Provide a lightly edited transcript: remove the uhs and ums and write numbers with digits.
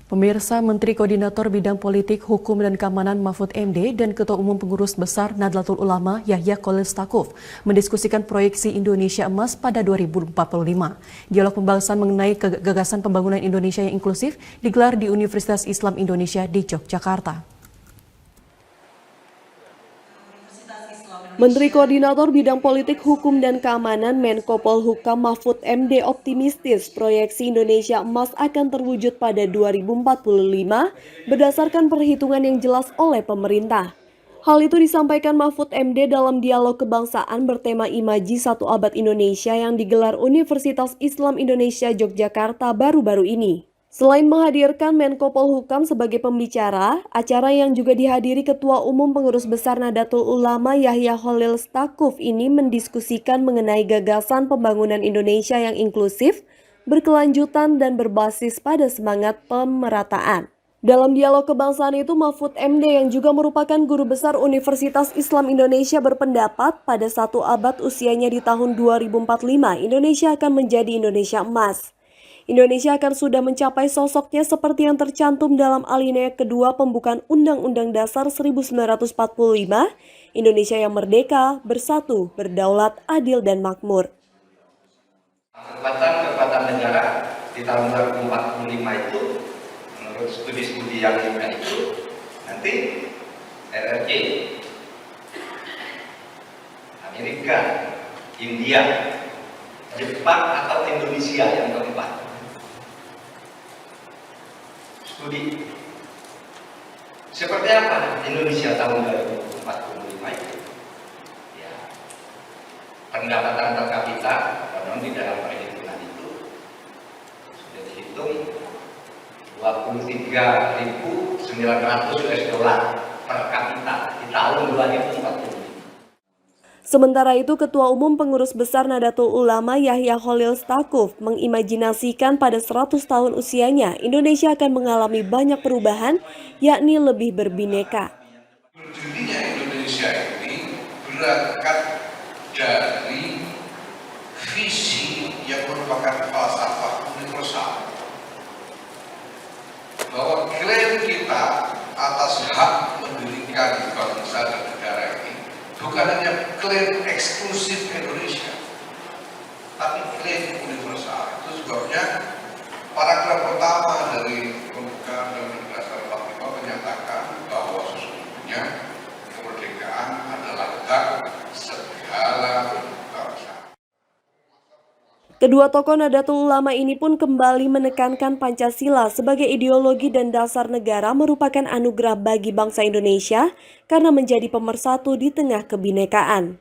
Pemirsa, Menteri Koordinator Bidang Politik, Hukum dan Keamanan Mahfud MD dan Ketua Umum Pengurus Besar Nahdlatul Ulama Yahya Khalil Stakuf mendiskusikan proyeksi Indonesia Emas pada 2045. Dialog pembahasan mengenai gagasan pembangunan Indonesia yang inklusif digelar di Universitas Islam Indonesia di Yogyakarta. Menteri Koordinator Bidang Politik, Hukum dan Keamanan Menko Polhukam Mahfud MD optimistis proyeksi Indonesia Emas akan terwujud pada 2045 berdasarkan perhitungan yang jelas oleh pemerintah. Hal itu disampaikan Mahfud MD dalam dialog kebangsaan bertema Imaji Satu Abad Indonesia yang digelar Universitas Islam Indonesia Yogyakarta baru-baru ini. Selain menghadirkan Menko Polhukam sebagai pembicara, acara yang juga dihadiri Ketua Umum Pengurus Besar Nahdlatul Ulama Yahya Khalil Stakuf ini mendiskusikan mengenai gagasan pembangunan Indonesia yang inklusif, berkelanjutan dan berbasis pada semangat pemerataan. Dalam dialog kebangsaan itu, Mahfud MD yang juga merupakan guru besar Universitas Islam Indonesia berpendapat pada satu abad usianya di tahun 2045 Indonesia akan menjadi Indonesia Emas. Indonesia akan sudah mencapai sosoknya seperti yang tercantum dalam alinea kedua pembukaan Undang-Undang Dasar 1945, Indonesia yang merdeka, bersatu, berdaulat, adil, dan makmur. Kekuatan negara di tahun 2045 itu, menurut studi-studi yang itu, nanti RRC, Amerika, India, Jepang atau Indonesia yang keempat. Studi seperti apa Indonesia tahun 2045 itu? Ya, pendapatan per kapita konon di dalam perhitungan itu sudah dihitung 23.900 US dollar per kapita di tahun 2045. Sementara itu, Ketua Umum Pengurus Besar Nahdlatul Ulama Yahya Khalil Stakuf mengimajinasikan pada 100 tahun usianya, Indonesia akan mengalami banyak perubahan, yakni lebih berbineka. Berdirinya Indonesia ini berangkat dari visi yang merupakan falsafah universal, bahwa klaim kita atas hak mendirikan bangsa dan negara ini bukan hanya klaim eksklusif Indonesia, tapi klaim universal. Itu sebabnya paragraf pertama dari pembukaan Undang-Undang Dasar 45 menyatakan bahwa sesungguhnya kemerdekaan adalah hak segala bangsa. Kedua tokoh Nahdlatul Ulama ini pun kembali menekankan Pancasila sebagai ideologi dan dasar negara merupakan anugerah bagi bangsa Indonesia karena menjadi pemersatu di tengah kebinekaan.